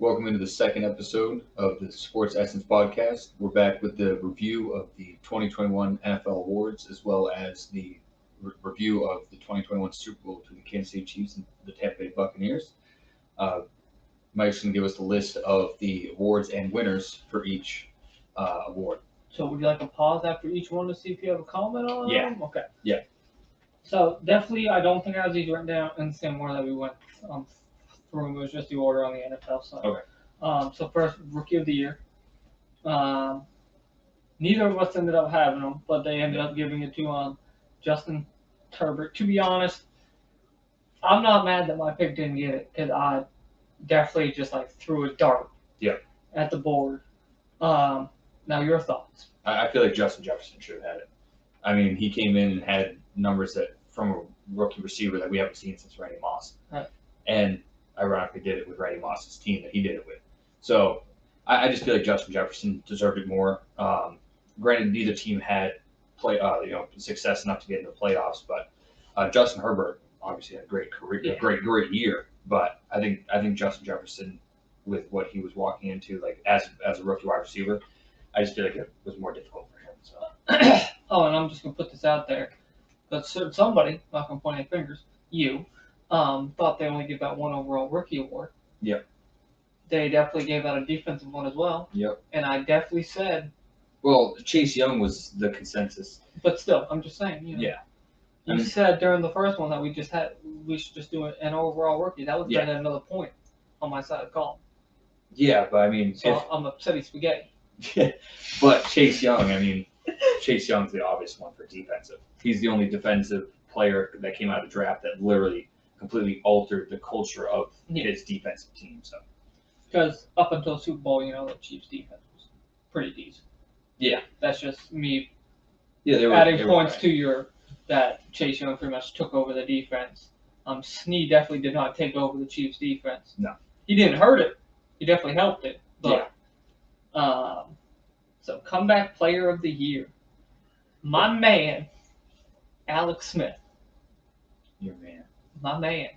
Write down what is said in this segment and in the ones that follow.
Welcome into the second episode of the Sports Essence podcast. We're back with the review of the 2021 NFL awards, as well as the review of the 2021 Super Bowl between the Kansas City Chiefs and the Tampa Bay Buccaneers. Mike's going to give us the list of the awards and winners for each award. So would you like to pause after each one to see if you have a comment on Yeah. them? Okay. Yeah. So definitely, I don't think I have these written down in the same order that we went through. It was just the order on the NFL side. Okay. So first, Rookie of the Year. Neither of us ended up having them, but they ended up giving it to Justin Herbert. To be honest, I'm not mad that my pick didn't get it because I definitely just threw a dart at the board. Now your thoughts. I feel like Justin Jefferson should have had it. I mean, he came in and had numbers that from a rookie receiver that we haven't seen since Randy Moss. Right. And ironically did it with Randy Moss's team that he did it with. So I just feel like Justin Jefferson deserved it more. Granted, neither team had success enough to get into the playoffs, but Justin Herbert obviously had a great career, a great year. But I think Justin Jefferson, with what he was walking into, as a rookie wide receiver, I just feel like it was more difficult for him. So. Oh, and I'm just gonna put this out there, but somebody, not gonna point any fingers, you, thought they only gave out one overall rookie award. Yep. They definitely gave out a defensive one as well. Yep. And I definitely said. Well, Chase Young was the consensus. But still, I'm just saying. Yeah. You said during the first one that we should just do an overall rookie. That was another point on my side of the column. Yeah, but I mean, so I'm upset he's spaghetti. But Chase Young, Chase Young's the obvious one for defensive. He's the only defensive player that came out of the draft that literally completely altered the culture of his defensive team. So, because up until Super Bowl, the Chiefs' defense was pretty decent. Yeah, that's just me. Yeah, adding points to that Chase Young pretty much took over the defense. Snead definitely did not take over the Chiefs' defense. No, he didn't hurt it. He definitely helped it. But, so comeback player of the year, my man, Alex Smith. Your man. My man.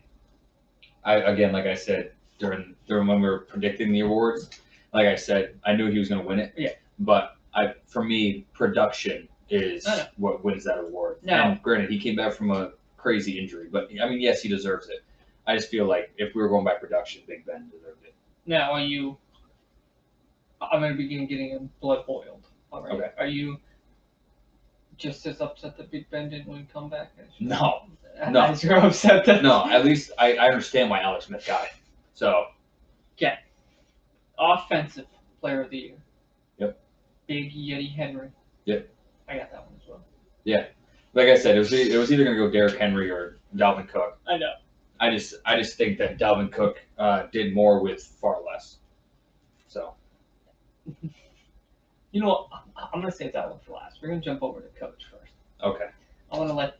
Like I said during when we were predicting the awards, like I said, I knew he was going to win it. Yeah. But for me, production is what wins that award. No. And granted, he came back from a crazy injury, but yes, he deserves it. I just feel like if we were going by production, Big Ben deserved it. Now, I'm going to begin getting blood boiled. All right. Okay. Are you just as upset that Big Ben didn't win comeback? No. As you're upset that. No, at least I understand why Alex Smith got it. So. Okay. Offensive player of the year. Yep. Big Yeti Henry. Yep. I got that one as well. Yeah. Like I said, it was either going to go Derrick Henry or Dalvin Cook. I know. I just think that Dalvin Cook did more with far less. So. You know what? I'm going to save that one for last. We're going to jump over to coach first. Okay. I want to let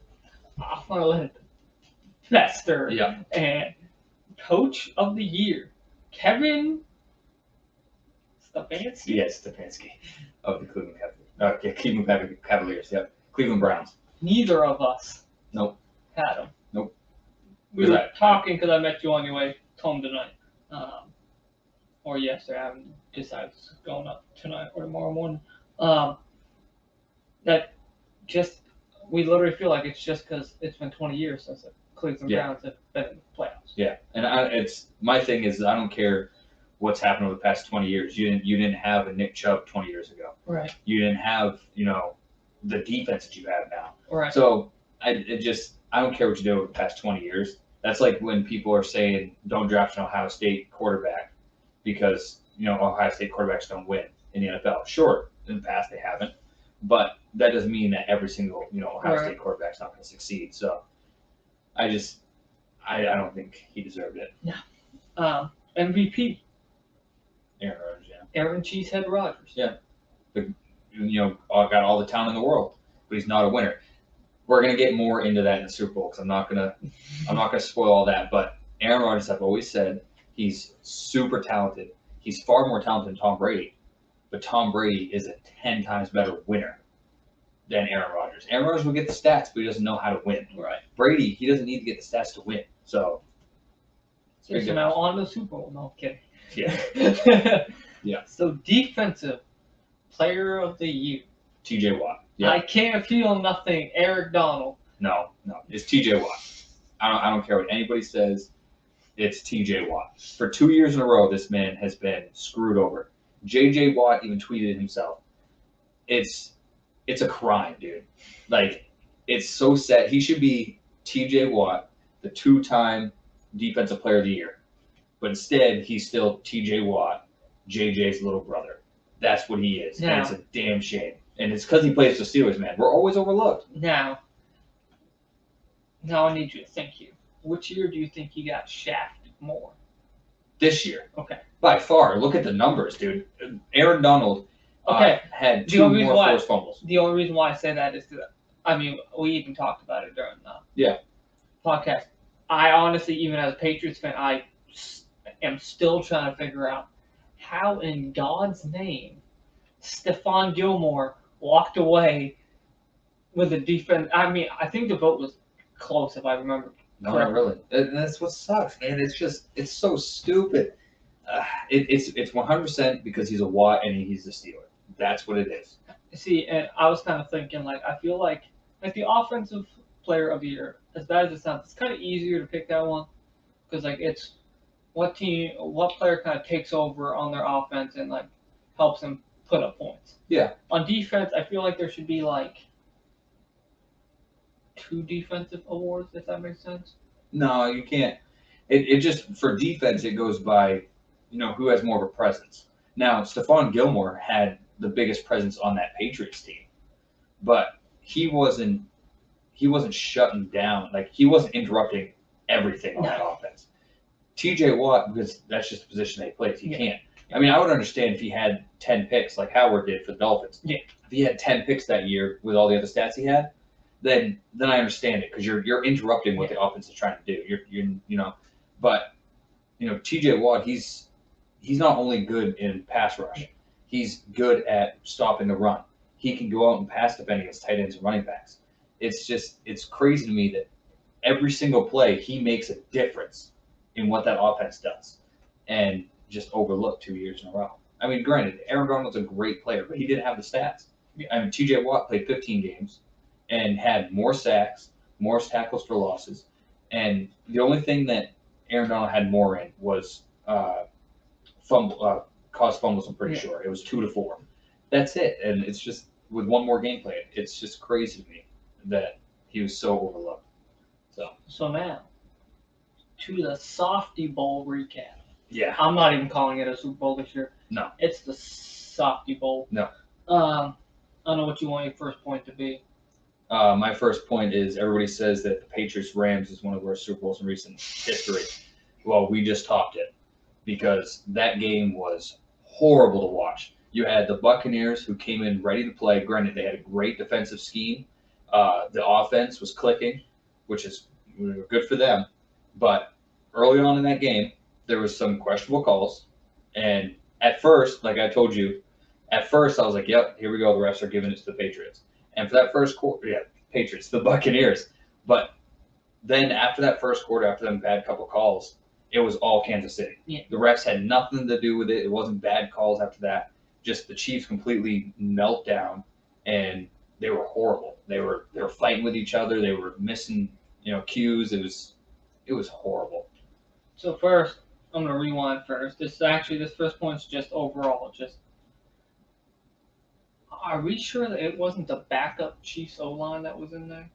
it fester. Yeah. And coach of the year, Kevin Stefanski. Yes, Stefanski of the Cleveland Cavaliers. Cleveland Cavaliers. Yep. Cleveland Browns. Neither of us. Nope. Had him. Nope. We were talking because I met you on your way home tonight, or yesterday. I haven't decided it's going up tonight or tomorrow morning. That just we literally feel like it's just because it's been 20 years since the Cleveland Browns have been in the playoffs. Yeah, and it's my thing is I don't care what's happened over the past 20 years. You didn't have a Nick Chubb 20 years ago. Right. You didn't have the defense that you have now. Right. So I don't care what you do over the past 20 years. That's like when people are saying don't draft an Ohio State quarterback because Ohio State quarterbacks don't win in the NFL. Sure, in the past they haven't, but that doesn't mean that every single Ohio State quarterback's not going to succeed. So I don't think he deserved it. No. MVP. Aaron Rodgers, yeah. Aaron Cheesehead Rodgers. Yeah. Got all the talent in the world, but he's not a winner. We're gonna get more into that in the Super Bowl because I'm not gonna spoil all that. But Aaron Rodgers, I've always said, he's super talented. He's far more talented than Tom Brady, but Tom Brady is a 10 times better winner than Aaron Rodgers. Aaron Rodgers will get the stats, but he doesn't know how to win. Right. Brady, he doesn't need to get the stats to win. So So now on to the Super Bowl. No, I'm kidding. Yeah. Yeah. So defensive player of the year. T.J. Watt. Yeah. I can't feel nothing. Eric Donald. No. It's T.J. Watt. I don't care what anybody says. It's T.J. Watt. For 2 years in a row, this man has been screwed over. J.J. Watt even tweeted it himself. It's a crime, dude. Like, it's so sad. He should be T.J. Watt, the 2-time Defensive Player of the Year. But instead, he's still T.J. Watt, J.J.'s little brother. That's what he is. Now, and it's a damn shame. And it's because he plays the Steelers, man. We're always overlooked. Now I need you to think here. Which year do you think he got shafted more? This year. Okay. By far. Look at the numbers, dude. Aaron Donald had 2 more forced fumbles. The only reason why I say that is we even talked about it during the podcast. I honestly, even as a Patriots fan, I am still trying to figure out how in God's name Stephon Gilmore walked away with the defense. I mean, I think the vote was close, if I remember. No, not really. And that's what sucks, man. It's so stupid. It's 100% because he's a Watt and he's a Steeler. That's what it is. See, and I was kind of thinking, I feel like the offensive player of the year, as bad as it sounds, it's kind of easier to pick that one because it's what player kind of takes over on their offense and helps them put up points. Yeah. On defense, I feel like there should be 2 defensive awards, if that makes sense. No, you can't. It just, for defense, it goes by, who has more of a presence. Now, Stephon Gilmore had the biggest presence on that Patriots team, but he wasn't shutting down. He wasn't interrupting everything on that offense. T.J. Watt, because that's just the position they play, he can't. I mean, I would understand if he had 10 picks like Howard did for the Dolphins. Yeah. If he had 10 picks that year with all the other stats he had, then I understand it because you're interrupting what the offense is trying to do. But T.J. Watt, he's not only good in pass rush, he's good at stopping the run. He can go out and pass defend against tight ends and running backs. It's crazy to me that every single play he makes a difference in what that offense does, and just overlooked 2 years in a row. I mean, granted, Aaron Donald's a great player, but he didn't have the stats. I mean, T.J. Watt played 15 games and had more sacks, more tackles for losses, and the only thing that Aaron Donald had more in was caused fumbles. I'm pretty sure it was 2 to 4. That's it, and it's just with one more game play. It's just crazy to me that he was so overlooked. So now to the Softy Bowl recap. Yeah. I'm not even calling it a Super Bowl this year. No. It's the Softy Bowl. No. I don't know what you want your first point to be. My first point is everybody says that the Patriots-Rams is one of the worst Super Bowls in recent history. Well, we just topped it because that game was horrible to watch. You had the Buccaneers who came in ready to play. Granted, they had a great defensive scheme. The offense was clicking, which is good for them. But early on in that game, there was some questionable calls. And at first, like I told you, I was like, yep, here we go. The refs are giving it to the Patriots. And for that first quarter, Patriots, the Buccaneers. But then after that first quarter, after them bad couple calls, it was all Kansas City. Yeah. The refs had nothing to do with it. It wasn't bad calls after that. Just the Chiefs completely knelt down, and they were horrible. They were fighting with each other. They were missing, cues. It was horrible. So first, I'm gonna rewind first. This first point's just overall. Are we sure that it wasn't the backup Chiefs O-line that was in there?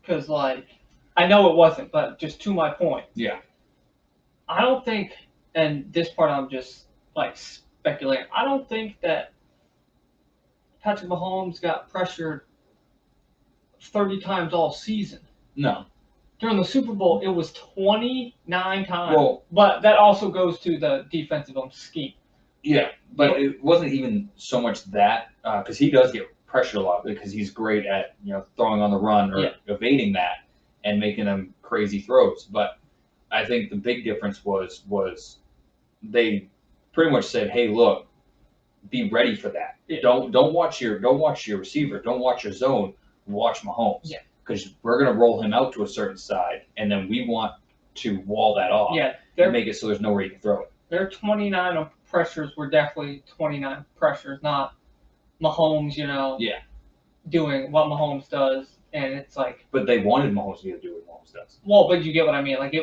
Because I know it wasn't, but just to my point. Yeah. I don't think, and this part I'm just speculating. I don't think that Patrick Mahomes got pressured 30 times all season. No. During the Super Bowl, it was 29 times. Well, but that also goes to the defensive scheme. Yeah, but it wasn't even so much that because he does get pressured a lot because he's great at throwing on the run or evading that and making them crazy throws. But I think the big difference was they pretty much said, "Hey, look, be ready for that. Yeah. Don't watch your receiver. Don't watch your zone. Watch Mahomes. Yeah. Because we're gonna roll him out to a certain side, and then we want to wall that off. Yeah, and make it so there's nowhere you can throw it. Their 29 pressures were definitely 29 pressures, not Mahomes. Yeah. Doing what Mahomes does, and it's like. But they wanted Mahomes to do what Mahomes does. Well, but you get what I mean. Like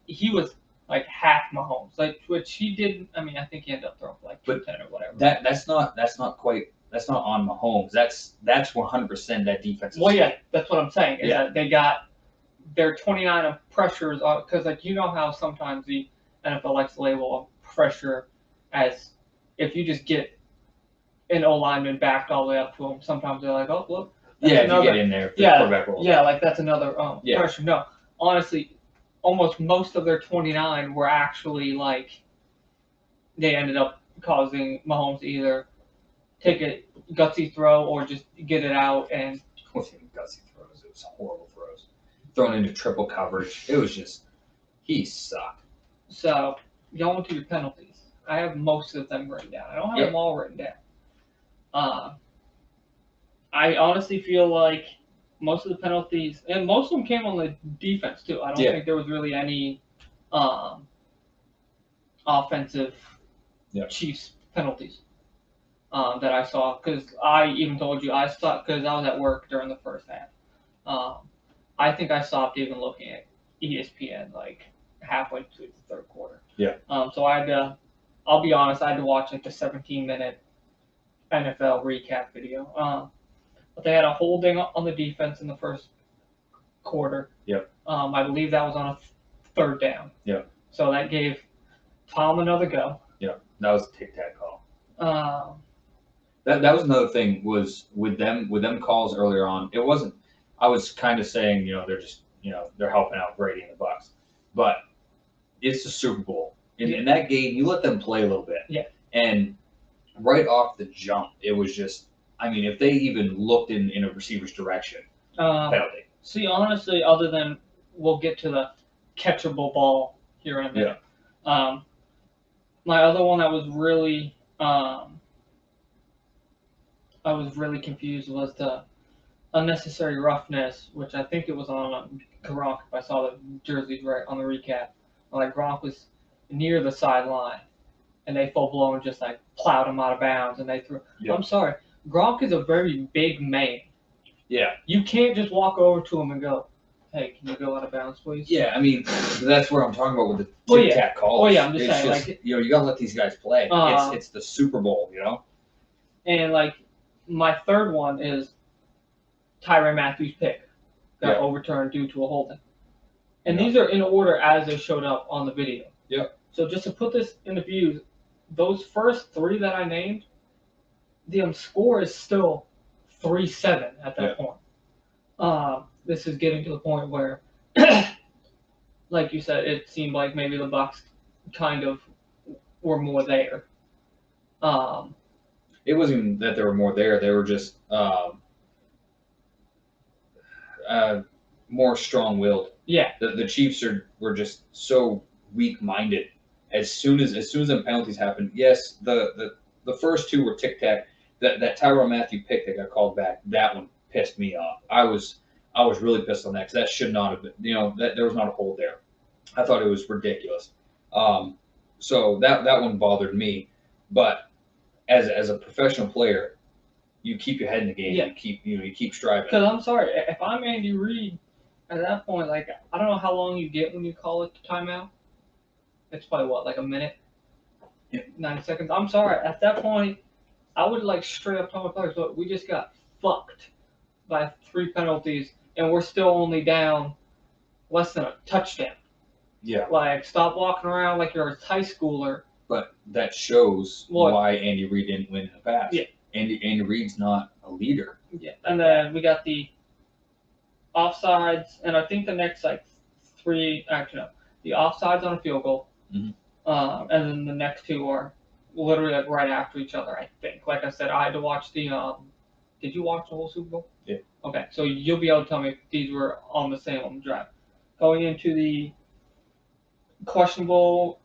he was like half Mahomes, like which he didn't. I mean, I think he ended up throwing for like 210 or whatever. That's not on Mahomes. That's 100% that defense. Well, yeah, that's what I'm saying. Is that they got their 29 of pressures because like how sometimes the NFL likes to label a pressure as if you just get an O lineman backed all the way up to him. Sometimes they're like, oh look. If you get in there, the quarterback rolls. Yeah, like that's another pressure. No, honestly, almost most of their 29 were actually like they ended up causing Mahomes to either take a gutsy throw or just get it out. And it wasn't gutsy throws; it was horrible throws. Thrown into triple coverage. It was just he sucked. So going to your penalties, I have most of them written down. I don't have them all written down. I honestly feel like most of the penalties, and most of them came on the defense too. I don't think there was really any offensive Chiefs penalties that I saw. Because I even told you I stopped because I was at work during the first half. I think I stopped even looking at ESPN like halfway through the third quarter. Yeah. So I had to. I'll be honest. I had to watch like the 17-minute NFL recap video. But they had a holding on the defense in the first quarter. Yep. I believe that was on a third down. Yep. So that gave Tom another go. Yep. That was a tic-tac call. That was another thing was with them calls earlier on. It wasn't. I was kind of saying they're just they're helping out Brady and the Bucs, but it's the Super Bowl. In that game, you let them play a little bit. Yeah. And right off the jump, it was just. I mean, if they even looked in a receiver's direction, penalty. See, honestly, other than we'll get to the catchable ball here in a minute. Yeah. My other one that was really, I was really confused was the unnecessary roughness, which I think it was on Gronk. If I saw the jerseys right on the recap, like Gronk was near the sideline, and they full blown just like plowed him out of bounds, and they threw. Yep. I'm sorry. Gronk is a very big man. Yeah. You can't just walk over to him and go, hey, can you go out of bounds, please? Yeah, I mean, that's what I'm talking about with the tic-tac calls. Oh, yeah, I'm just saying. Like, you got to let these guys play. It's the Super Bowl, And, like, my third one is Tyrann Mathieu's pick got overturned due to a holding. And these are in order as they showed up on the video. Yep. So just to put this into view, those first three that I named, the score is still 3-7 at that point. This is getting to the point where, like you said, it seemed like maybe the Bucs kind of were more there. It wasn't even that they were more there; they were just more strong-willed. Yeah. The Chiefs were just so weak-minded. As soon as the penalties happened, yes, the first two were tic-tac. That Tyrann Mathieu pick that got called back, that one pissed me off. I was really pissed on that because that should not have been. That there was not a hold there. I thought it was ridiculous. So that one bothered me. But as a professional player, you keep your head in the game. Yeah. You keep striving. Because I'm sorry, if I'm Andy Reid, at that point, like I don't know how long you get when you call it the timeout. It's probably like a minute, 90 seconds. I'm sorry, at that point. I would straight up tell my players, look, we just got fucked by 3 penalties, and we're still only down less than a touchdown. Yeah. Stop walking around like you're a high schooler. But that shows why Andy Reid didn't win in the past. Yeah. Andy Reid's not a leader. Yeah. And then we got the offsides, and I think the next 3, actually no, the offsides on a field goal, and then the next 2 are literally right after each other, I think. Like I said, I had to watch the did you watch the whole Super Bowl? Yeah. Okay, so you'll be able to tell me if these were on the same drive. Going into the questionable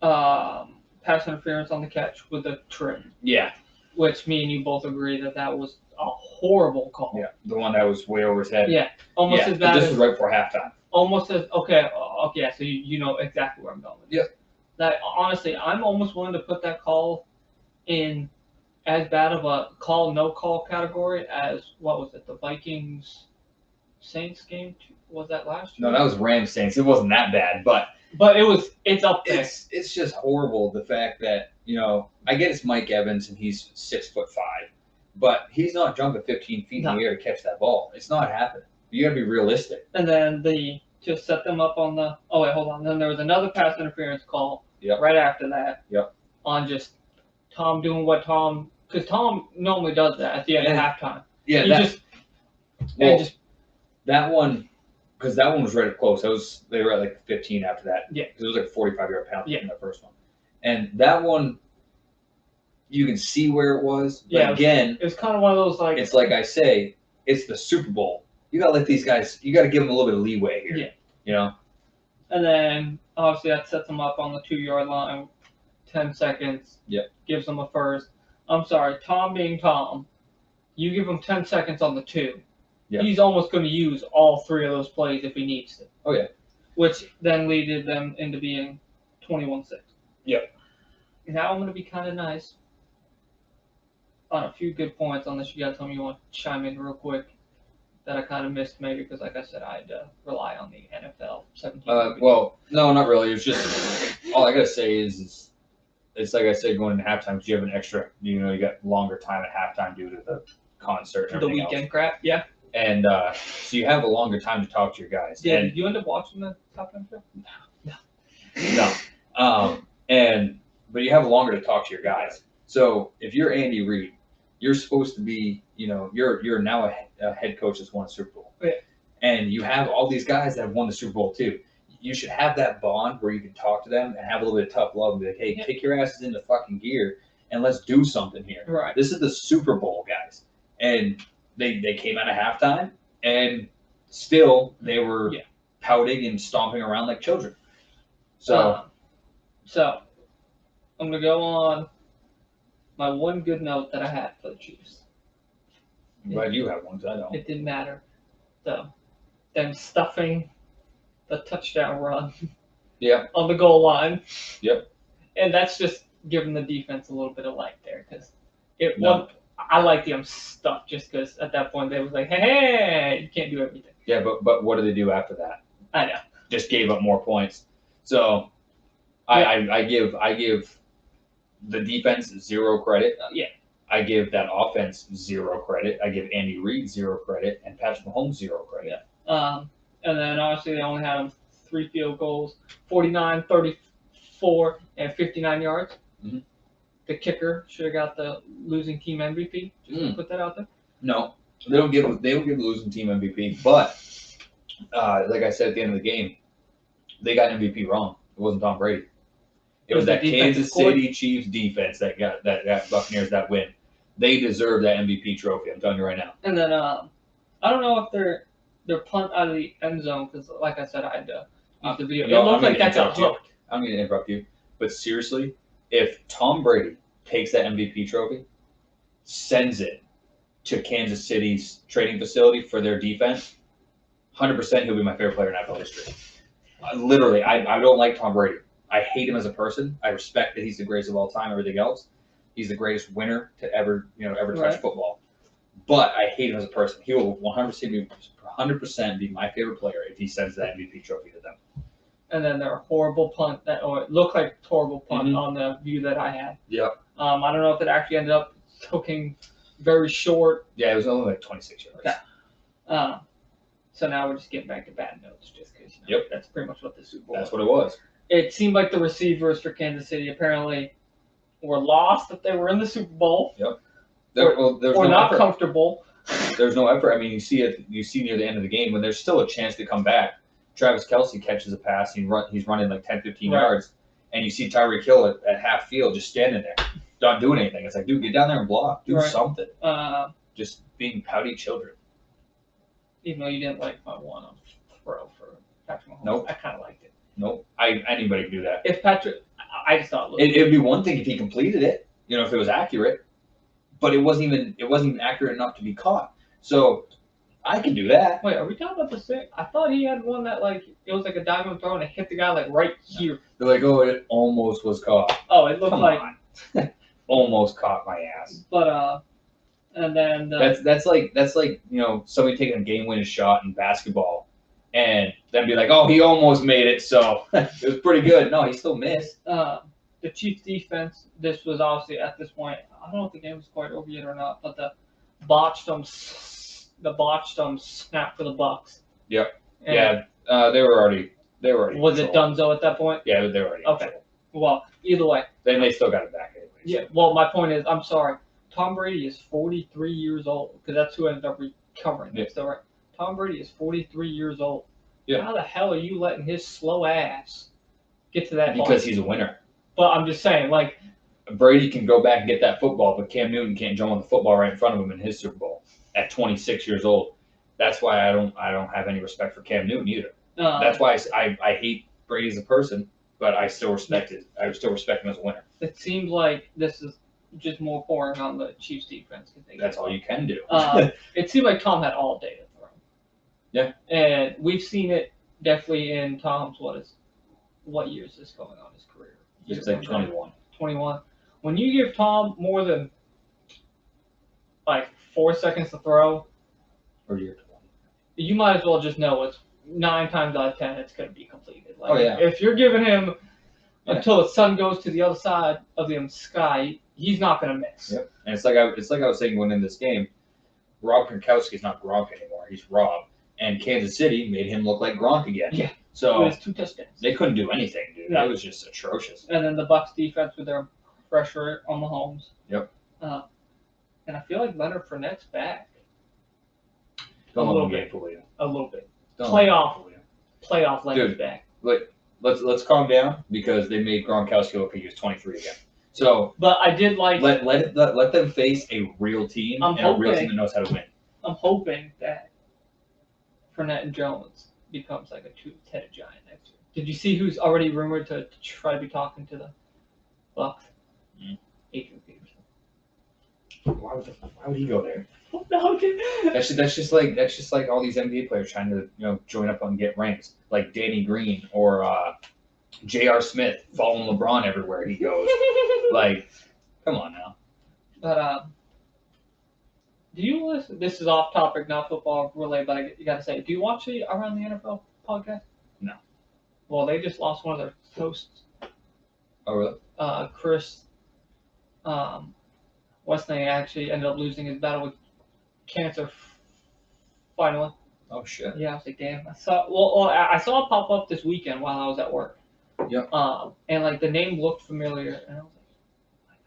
pass interference on the catch with the trim. Yeah. Which me and you both agree that was a horrible call. Yeah, the one that was way over his head. Yeah, almost as bad. This was right before halftime. Almost as Okay, yeah, so you know exactly where I'm going with this. Yep. That honestly, I'm almost willing to put that call in as bad of a call no call category as what was it, the Vikings Saints game? Was that last year? No, that was Rams Saints. It wasn't that bad, but it's up there. it's just horrible the fact that I get it's Mike Evans and he's 6'5", but he's not jumping 15 feet in the air to catch that ball. It's not happening. You got to be realistic. And then just set them up on the. Oh wait, hold on. Then there was another pass interference call. Yep. Right after that. Yep. On just Tom doing what Tom, because Tom normally does that at the end of halftime. Yeah. That one, because that one was right up close. They were at like 15 after that. Yeah. Because it was like a 45-yard penalty in that first one, and that one, you can see where it was. But again, it was kind of one of those like. It's like I say, it's the Super Bowl. You gotta let these guys. You gotta give them a little bit of leeway here. Yeah. And then obviously that sets them up on the 2-yard line. 10 seconds. Yep. Gives them a first. I'm sorry, Tom being Tom. You give him 10 seconds on the 2. Yep. He's almost going to use all 3 of those plays if he needs to. Oh yeah. Which then leaded them into being 21-6. Yep. Now I'm going to be kind of nice on a few good points, unless you got something you want to chime in real quick that I kind of missed maybe because, like I said, I had to rely on the NFL 17. Well, no, not really. It's just all I gotta say is it's like I said going into halftime because you have an extra, you got longer time at halftime due to the concert and the everything weekend else. Crap, yeah. And so you have a longer time to talk to your guys. Did you end up watching the halftime show? No. But you have longer to talk to your guys. So if you're Andy Reid, you're supposed to be, you're now a head coach that's won a Super Bowl. Yeah. And you have all these guys that have won the Super Bowl too. You should have that bond where you can talk to them and have a little bit of tough love and be like, hey, kick your asses into fucking gear and let's do something here. Right. This is the Super Bowl, guys. And they came out of halftime and still they were pouting and stomping around like children. So I'm going to go on my one good note that I had for the Chiefs. I'm glad you have one because I don't. It didn't matter. Them stuffing the touchdown run on the goal line. Yep. And that's just giving the defense a little bit of light there because I like them stuff just because at that point they was like, hey, you can't do everything. Yeah, but what do they do after that? I know. Just gave up more points. So I give the defense 0 credit. I give that offense 0 credit. I give Andy Reid 0 credit and Patrick Mahomes 0 credit. And then obviously they only had 3 field goals, 49, 34, and 59 yards. Mm-hmm. The kicker should have got the losing team MVP. Just to put that out there. No, they don't give losing team MVP. But like I said at the end of the game, they got MVP wrong. It wasn't Tom Brady. It was that Kansas City Chiefs defense that got Buccaneers that win. They deserve that MVP trophy. I'm telling you right now. And then I don't know if they're punt out of the end zone because, like I said, I had to use the video. It looked like that got hooked. I'm going to interrupt you, but seriously, if Tom Brady takes that MVP trophy, sends it to Kansas City's training facility for their defense, 100% he'll be my favorite player in NFL history. Literally, I don't like Tom Brady. I hate him as a person. I respect that he's the greatest of all time. Everything else, he's the greatest winner to ever touch football. But I hate him as a person. He will 100% be my favorite player if he sends that MVP trophy to them. And then their horrible punt it looked like a horrible punt on the view that I had. Yep. I don't know if it actually ended up hooking very short. Yeah, it was only like 26 yards. Okay. So now we're just getting back to bad notes just because that's pretty much what the Super Bowl was. That's what it was. It seemed like the receivers for Kansas City apparently were lost if they were in the Super Bowl. Yep. Or not comfortable. There's no effort. I mean, you see near the end of the game when there's still a chance to come back. Travis Kelce catches a pass. He's running like 10, 15 yards. And you see Tyreek Hill at half field just standing there, not doing anything. It's like, dude, get down there and block. Do something. Just being pouty children. Even though you didn't like my one throw for Patrick Mahomes. Nope. I kind of liked it. Nope. Anybody can do that. If Patrick, I just thought it'd be one thing if he completed it, if it was accurate, but it wasn't even accurate enough to be caught. So I can do that. Wait, are we talking about the same? I thought he had one that like it was like a diamond throw and it hit the guy like right here. They're like, oh, it almost was caught. Oh, it looked Come like. on. Almost caught my ass. But and then that's like somebody taking a game-winning shot in basketball, and then be like, oh, he almost made it, so it was pretty good. No, he still missed. The Chiefs defense. This was obviously at this point. I don't know if the game was quite over yet or not, but the botched them snap for the Bucks. Yep. And Yeah. They were already. Was it Dunzo at that point? Yeah, they were already. Okay. Well, either way. Then they still got it back anyways. Yeah. Well, my point is, I'm sorry. Tom Brady is 43 years old because that's who ended up recovering. Yeah. So, right. Tom Brady is 43 years old. Yeah. How the hell are you letting his slow ass get to that? Because he's a winner. But I'm just saying, like. Brady can go back and get that football, but Cam Newton can't jump on the football right in front of him in his Super Bowl at 26 years old. That's why I don't have any respect for Cam Newton either. That's why I hate Brady as a person, but I still respect it. I still respect him as a winner. It seems like this is just more pouring on the Chiefs defense. That's all you can do. It seemed like Tom had all day to throw. Yeah. And we've seen it definitely in Tom's, what year is this going on his career? It's like 21. 21. When you give Tom more than like 4 seconds to throw, Or year 20. you might as well just know it's 9 times out of 10 it's going to be completed. Like, Oh, yeah. If you're giving him until the sun goes to the other side of the sky, he's not going to miss. Yep. And it's like I was saying going in this game, Rob Gronkowski's not Gronk anymore. He's Rob. And Kansas City made him look like Gronk again. Yeah. So It was 2 touchdowns. they couldn't do anything, dude. No. It was just atrocious. And then the Bucks defense with their pressure on Mahomes. Yep. And I feel like Leonard Fournette's back. Don't A let little them bit. get for you. A little bit. Don't Playoff. let them get Playoff Leonard's Dude. back. Let's calm down because they made Gronkowski look like he was 23 again. So But I did like. let them face a real team I'm and a real hoping- team that knows how to win. I'm hoping that Fournette and Jones becomes like a two-headed giant next year. Did you see who's already rumored to try to be talking to the Bucks? Adrian Peterson. Why would he go there? No, dude. That's just like all these NBA players trying to join up and get rings, like Danny Green or J.R. Smith following LeBron everywhere he goes. Like, come on now. But do you listen? This is off topic, not football related, but you gotta say, do you watch the Around the NFL podcast? No. Well, they just lost one of their hosts, Oh really? Chris. Weston actually ended up losing his battle with cancer. Finally. Oh shit. Yeah, I was like, damn. I saw it pop up this weekend while I was at work. Yep. And like the name looked familiar, and I was like,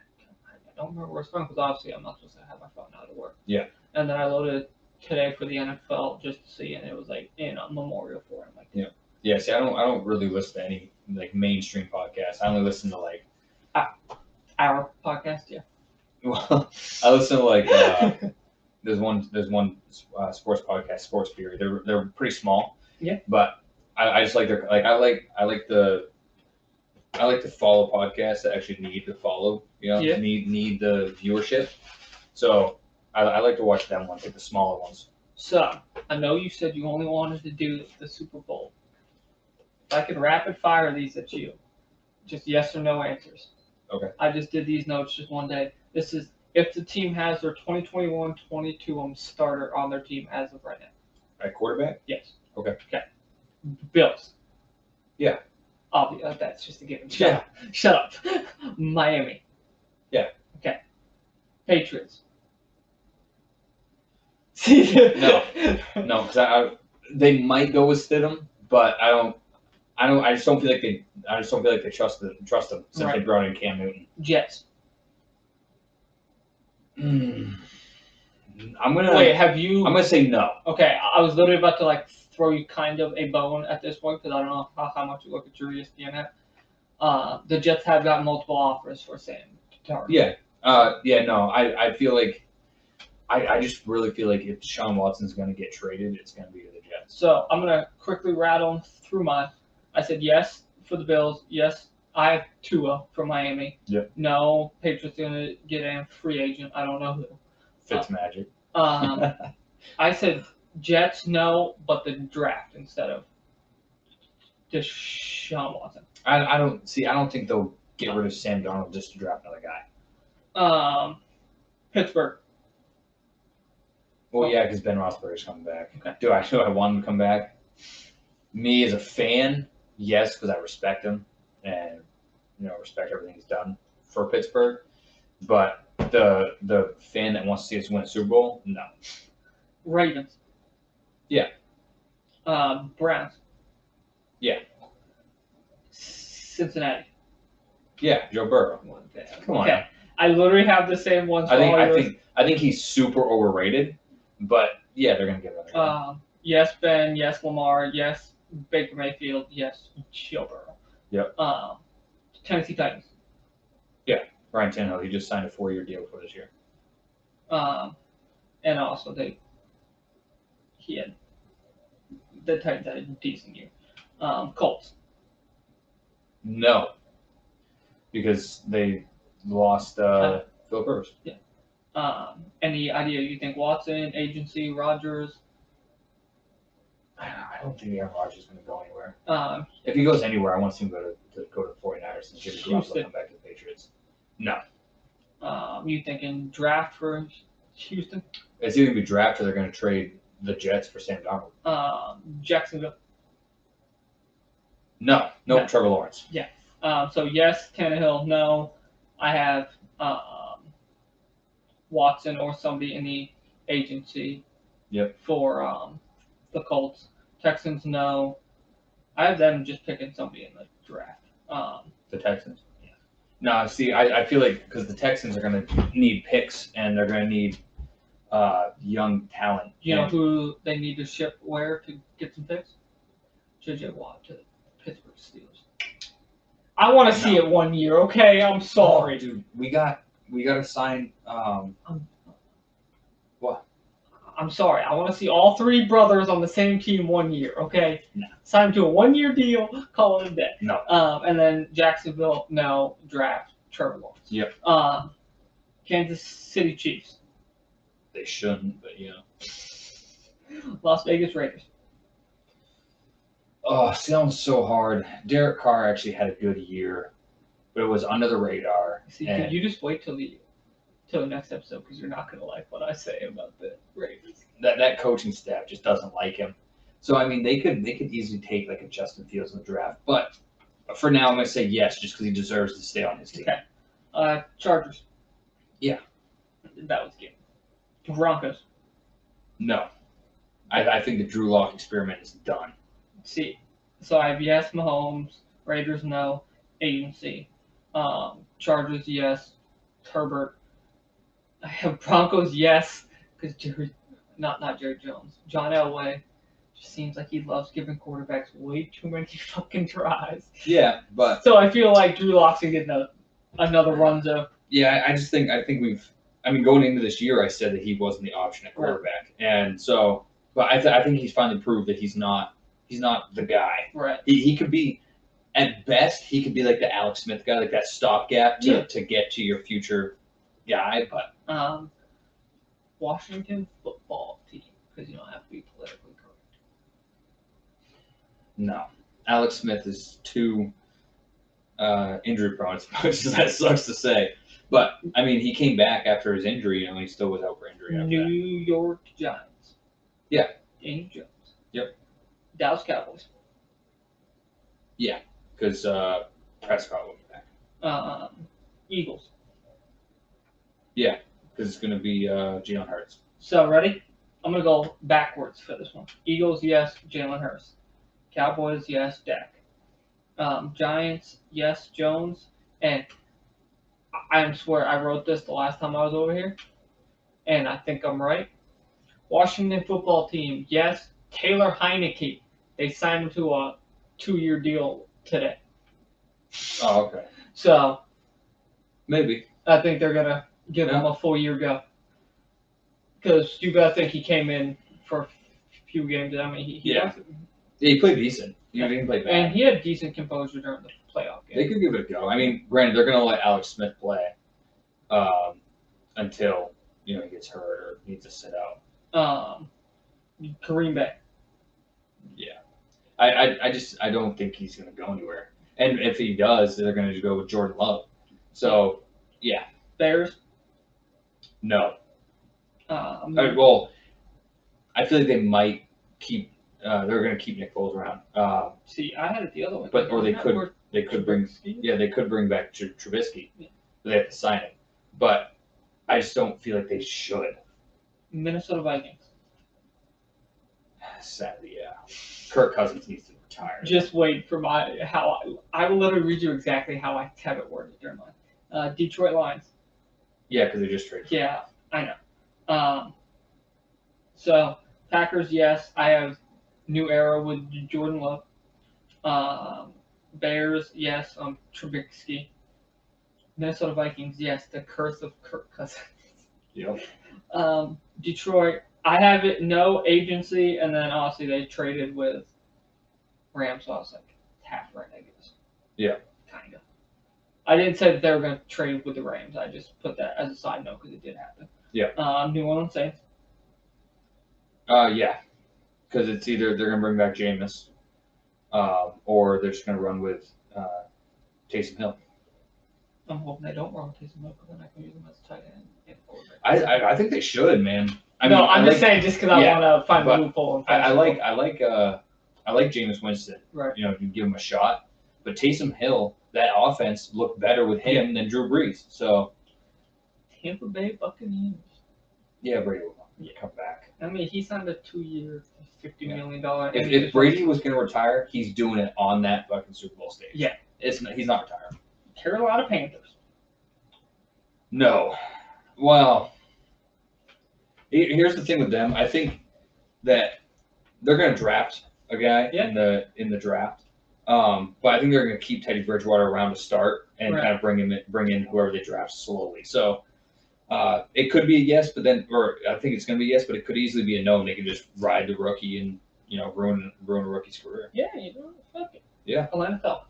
I don't remember where it's from because obviously I'm not supposed to have my phone out of work. Yeah. And then I loaded it today for the NFL just to see, and it was like in a memorial for him. Like, Yeah. See, I don't really listen to any like mainstream podcasts. I only listen to like. our podcast, yeah. Well, I listen to like. There's one sports podcast, Sports Theory. They're pretty small. Yeah. But I just like their I like to follow podcasts that actually need to follow. Yeah. Need the viewership. So I like to watch them ones, like the smaller ones. So I know you said you only wanted to do the Super Bowl. If I could rapid fire these at you, just yes or no answers. Okay. I just did these notes just one day. This is if the team has their 2021-22 starter on their team as of right now. At quarterback? Yes. Okay. Bills. Yeah. Obvious. That's just a given. Yeah. Shut up. Miami. Yeah. Okay. Patriots. See? No, because they might go with Stidham, but I just don't feel like they trust them since Right. they brought in Cam Newton. Jets. I'm gonna Wait, have you? I'm gonna say no. Okay, I was literally about to like throw you kind of a bone at this point because I don't know how much you look at your ESPN app. The Jets have gotten multiple offers for Sam Darnold. Yeah. No. I feel like I just really feel like if Deshaun Watson's gonna get traded, it's gonna be to the Jets. So I'm gonna quickly rattle through mine. I said yes for the Bills. Yes, I have Tua for Miami. Yep. No, Patriots gonna get a free agent. I don't know who. Fitzmagic. I said Jets, no, but the draft instead of Deshaun Watson. I don't see. I don't think they'll get rid of Sam Darnold just to draft another guy. Pittsburgh. Well, yeah, because Ben Roethlisberger's coming back. Okay. Do I want him to come back? Me as a fan, yes, because I respect him and respect everything he's done for Pittsburgh. But the fan that wants to see us win a Super Bowl, no. Ravens. Yeah. Browns. Yeah. Cincinnati. Yeah, Joe Burrow. Come on. Okay. I literally have the same ones. I think he's super overrated, but yeah, they're gonna get another guy. Yes, Ben. Yes, Lamar. Yes, Baker Mayfield. Yes, Joe Burrow. Yep. Tennessee Titans. Ryan Tannehill, he just signed a 4-year deal for this year. And also the Titans had a decent year. Colts. No, because they lost Philip Rivers. Yeah. Any idea you think Watson, agency, Rodgers? I don't think Aaron Rodgers is going to go anywhere. If he goes anywhere, I want to see him go to the 49ers and Jimmy Garoppolo come back to the Patriots. No. You thinking draft for Houston? It's either going to be draft or they're going to trade the Jets for Sam Darnold. Jacksonville. No, Trevor Lawrence. Yeah. So yes, Tannehill. No, I have Watson or somebody in the agency. Yep. For the Colts. Texans. No, I have them just picking somebody in the draft. The Texans. Yeah. No, see, I feel like because the Texans are going to need picks and they're going to need young talent. You know who they need to ship where to get some picks? J.J. Watt to the Pittsburgh Steelers. I want to see it 1 year, okay? I'm sorry. Oh, dude, we got to sign. What? I'm sorry. I want to see all three brothers on the same team 1 year, okay? No. Sign them to a 1 year deal, call it a day. No. And then Jacksonville, no, draft Trevor Lawrence. Yep. Kansas City Chiefs. They shouldn't, but Las Vegas Raiders. Oh, sounds so hard. Derek Carr actually had a good year, but it was under the radar. See, could you just wait till the next episode because you're not gonna like what I say about the Raiders. That coaching staff just doesn't like him. So I mean, they could easily take like a Justin Fields in the draft, but for now I'm gonna say yes, just because he deserves to stay on his team. Okay. Chargers. Yeah. That was good. Broncos. No. I think the Drew Lock experiment is done. See, so I have yes, Mahomes. Raiders, no. Agency. Chargers, yes. Herbert. I have Broncos, yes, because not Jerry Jones. John Elway just seems like he loves giving quarterbacks way too many fucking tries. Yeah, but so I feel like Drew Lock's gonna get another run though. Yeah, I think we've. I mean, going into this year, I said that he wasn't the option at quarterback, and so, but I think he's finally proved that he's not the guy. Right. He could be, at best, he could be like the Alex Smith guy, like that stopgap to get to your future guy. But Washington football team, because you don't have to be politically correct. No, Alex Smith is too injury prone. As much as that sucks to say. But, I mean, he came back after his injury, and he still was out for injury after New York Giants. Yeah. Daniel Jones. Yep. Dallas Cowboys. Yeah, because Prescott will be back. Eagles. Yeah, because it's going to be Jalen Hurts. So, ready? I'm going to go backwards for this one. Eagles, yes, Jalen Hurts. Cowboys, yes, Dak. Giants, yes, Jones. And I swear I wrote this the last time I was over here, and I think I'm right. Washington football team, yes. Taylor Heineke, they signed him to a 2-year deal today. Oh, okay. So maybe I think they're gonna give him a full year go. Because you gotta think he came in for a few games. I mean, he played decent. He didn't play bad. And he had decent composure during the playoff game. They could give it a go. I mean, granted, they're going to let Alex Smith play until he gets hurt or needs to sit out. Green Bay. Yeah. I don't think he's going to go anywhere. And if he does, they're going to go with Jordan Love. So, yeah. Bears. No. Um, Well, I feel like they might keep. They're going to keep Nick Foles around. See, I had it the other way. But or they could bring. Yeah, they could bring back Trubisky. Yeah. They have to sign him. But I just don't feel like they should. Minnesota Vikings. Sadly, yeah. Kirk Cousins needs to retire. Just wait for I will literally read you exactly how I have it worded during mine. Detroit Lions. Yeah, because they just traded. Yeah, I know. So Packers, yes, I have new era with Jordan Love. Bears, yes, Trubisky. Minnesota Vikings, yes, the curse of Kirk Cousins. Yep. Detroit, I have it no agency, and then obviously they traded with Rams, so I was like half right, I guess. Yeah. Kind of. I didn't say that they were going to trade with the Rams. I just put that as a side note because it did happen. Yeah. New Orleans Saints. Yeah. Because it's either they're going to bring back Jameis, or they're just going to run with Taysom Hill. I'm hoping they don't run with Taysom Hill because then I can use them as a tight end and quarterback. I think they should, man. I'm just saying just because I want to find the loophole. I like Jameis Winston. Right. You give him a shot. But Taysom Hill, that offense looked better with him than Drew Brees. So Tampa Bay Buccaneers. Yeah, Brady will come back. I mean, he signed a 2-year, $50 million. If Brady was going to retire, he's doing it on that fucking Super Bowl stage. Yeah. He's not retiring. Carolina Panthers. No. Well, here's the thing with them. I think that they're going to draft a guy in the draft. But I think they're going to keep Teddy Bridgewater around to start and kind of bring in whoever they draft slowly. So it could be a yes, or I think it's going to be a yes, but it could easily be a no. And they can just ride the rookie and ruin a rookie's career. Yeah, fuck it. Yeah. Atlanta Falcons.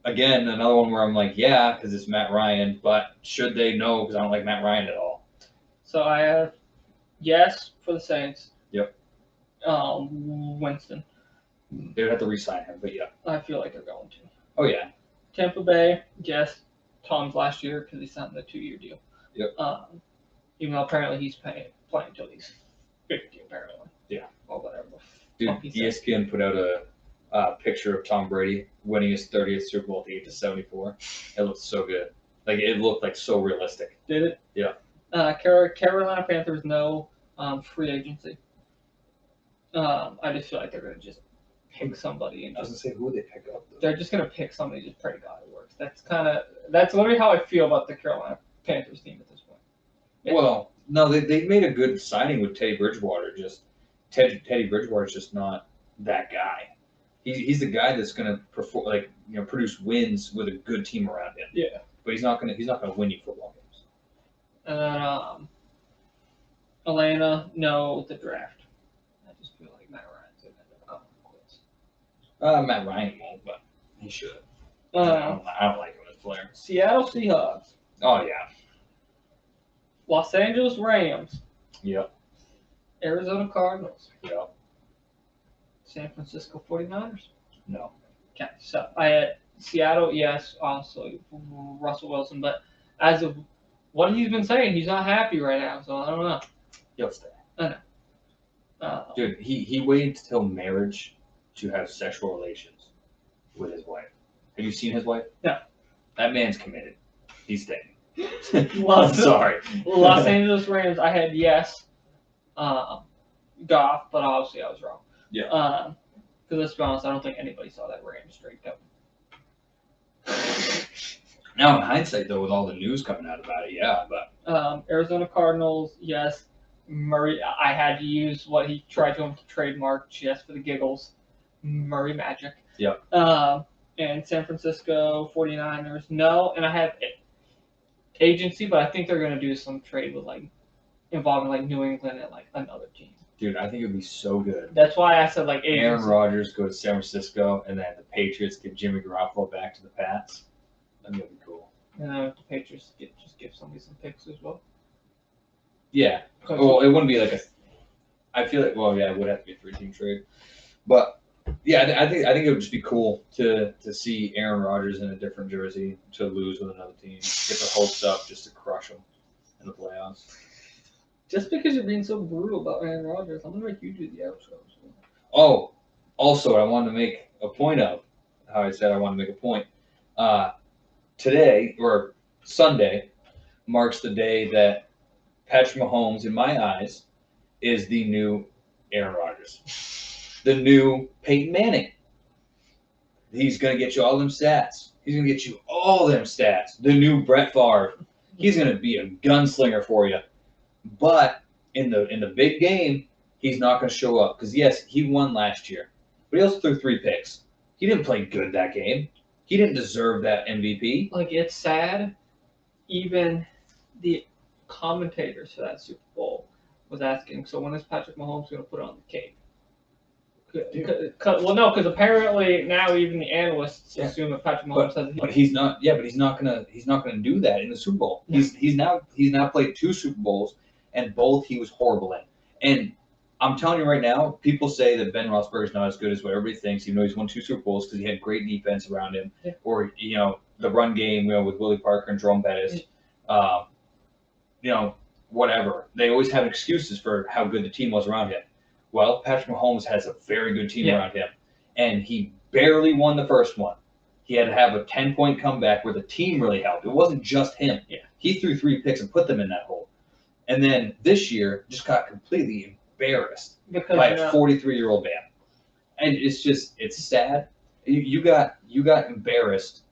Again, another one where I'm like, yeah, because it's Matt Ryan, but should they? No, because I don't like Matt Ryan at all. So I have yes for the Saints. Yep. Winston. They would have to re-sign him, but yeah. I feel like they're going to. Oh, yeah. Tampa Bay, yes. Tom's last year because he signed the 2-year deal. Yep. Even though apparently he's playing until he's 50, apparently. Yeah. Or whatever. Dude, ESPN put out a picture of Tom Brady winning his 30th Super Bowl at the age of 74. It looked so good. Like, it looked like so realistic. Did it? Yeah. Carolina Panthers, no free agency. I just feel like they're going to just pick somebody. And I was going to say, who would they pick up? Though? They're just going to pick somebody, just pray to God it works. That's literally how I feel about the Carolina Panthers team at this point. Yeah. Well, no, they made a good signing with Teddy Bridgewater. Teddy Bridgewater's just not that guy. He's the guy that's going to perform, produce wins with a good team around him. Yeah. But he's not going to win you football games. And then Atlanta, no, the draft. I just feel like Matt Ryan's going to end up quits. Matt Ryan won't, but he should. I don't like him as a player. Seattle Seahawks. Oh, yeah. Los Angeles Rams. Yep. Arizona Cardinals. Yep. San Francisco 49ers. No. Okay, so I had Seattle, yes, also Russell Wilson, but as of what he's been saying, he's not happy right now, so I don't know. He'll stay. I know. Dude, he waited till marriage to have sexual relations with his wife. Have you seen his wife? No. That man's committed. He's staying. I'm sorry. Los Angeles Rams, I had yes. Goff, but obviously I was wrong. Yeah. Because let's be honest, I don't think anybody saw that Rams straight up. Now in hindsight, though, with all the news coming out about it, yeah, but Arizona Cardinals, yes. Murray, I had to use what he tried to trademark just for the giggles. Murray Magic. Yep. And San Francisco 49ers, no. And I have agency, but I think they're going to do some trade with involving New England and another team. Dude, I think it would be so good. That's why I said agency. Aaron Rodgers go to San Francisco, and then the Patriots give Jimmy Garoppolo back to the Pats. That'd be cool. And then the Patriots just give somebody some picks as well. Yeah. Well, it wouldn't be like a. I feel like it would have to be a 3-team trade, but yeah, I think it would just be cool to see Aaron Rodgers in a different jersey to lose with another team, get the hopes up just to crush them in the playoffs. Just because you're being so brutal about Aaron Rodgers, I'm gonna make you do the outro. Oh, also, I wanted to make a point of how I said I wanted to make a point. Today or Sunday marks the day that Patrick Mahomes, in my eyes, is the new Aaron Rodgers, the new Peyton Manning. He's going to get you all them stats. He's going to get you all them stats. The new Brett Favre. He's going to be a gunslinger for you. But in the big game, he's not going to show up. Because, yes, he won last year. But he also threw 3 picks. He didn't play good that game. He didn't deserve that MVP. Like, it's sad. Even the commentators for that Super Bowl was asking, so when is Patrick Mahomes going to put on the cape? Well, no, because apparently now even the analysts assume that Patrick Mahomes has. But he's not. Yeah, but he's not gonna do that in the Super Bowl. Yeah. He's now played 2 Super Bowls, and both he was horrible in. And I'm telling you right now, people say that Ben Roethlisberger is not as good as what everybody thinks, even though he's won 2 Super Bowls because he had great defense around him, or the run game, with Willie Parker and Jerome Bettis, whatever. They always have excuses for how good the team was around him. Well, Patrick Mahomes has a very good team around him, and he barely won the first one. He had to have a 10-point comeback where the team really helped. It wasn't just him. Yeah. He threw 3 picks and put them in that hole. And then this year, just got completely embarrassed by a 43-year-old man. And it's sad. You got embarrassed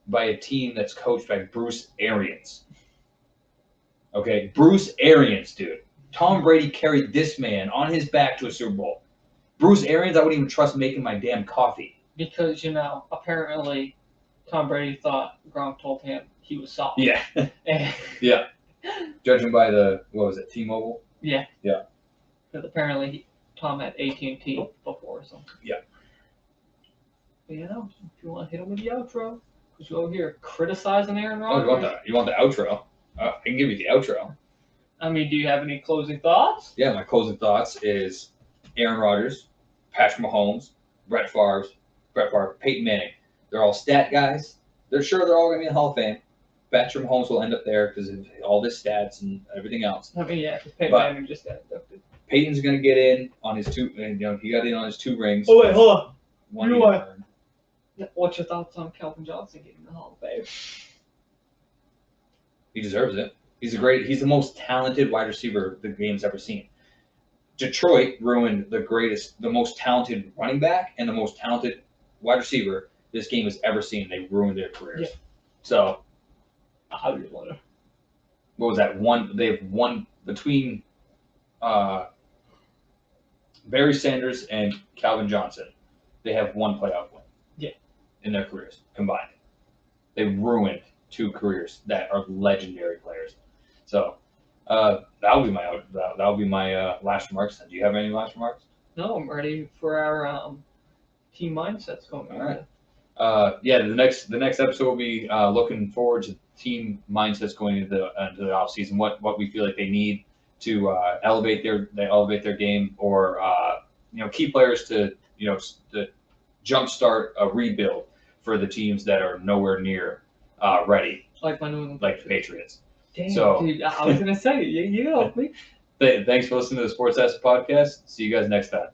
by a team that's coached by Bruce Arians. Okay, Bruce Arians, dude. Tom Brady carried this man on his back to a Super Bowl. Bruce Arians, I wouldn't even trust making my damn coffee. Because, apparently Tom Brady thought Gronk told him he was soft. Yeah. Yeah. Judging by T-Mobile? Yeah. Yeah. Because apparently Tom had AT&T before or something. Yeah. But, if you want to hit him with the outro, because you're over here criticizing Aaron Rodgers. Oh, you want the outro? I can give you the outro. I mean, do you have any closing thoughts? Yeah, my closing thoughts is Aaron Rodgers, Patrick Mahomes, Brett Favre, Peyton Manning. They're all stat guys. They're all going to be in the Hall of Fame. Patrick Mahomes will end up there because of all his stats and everything else. I mean, yeah, because Peyton Manning just got inducted. Peyton's going to get in on his 2. He got in on his 2 rings. Oh wait, hold on. One What's your thoughts on Calvin Johnson getting in the Hall of Fame? He deserves it. He's the most talented wide receiver the game's ever seen. Detroit ruined the most talented running back and the most talented wide receiver this game has ever seen. They ruined their careers. Yeah. So, I would want to. What was that? They've won between Barry Sanders and Calvin Johnson. They have 1 playoff win. Yeah. In their careers combined. They ruined 2 careers that are legendary players. So that'll be my last remarks. Do you have any last remarks? No, I'm ready for our team mindsets going. All right. The next episode will be looking forward to team mindsets going into the off season. What we feel like they need to elevate their game, or key players to jumpstart a rebuild for the teams that are nowhere near ready. Like my New England, like the Patriots. Damn, dude, I was gonna say you helped me. Thanks for listening to the Sports Asset Podcast. See you guys next time.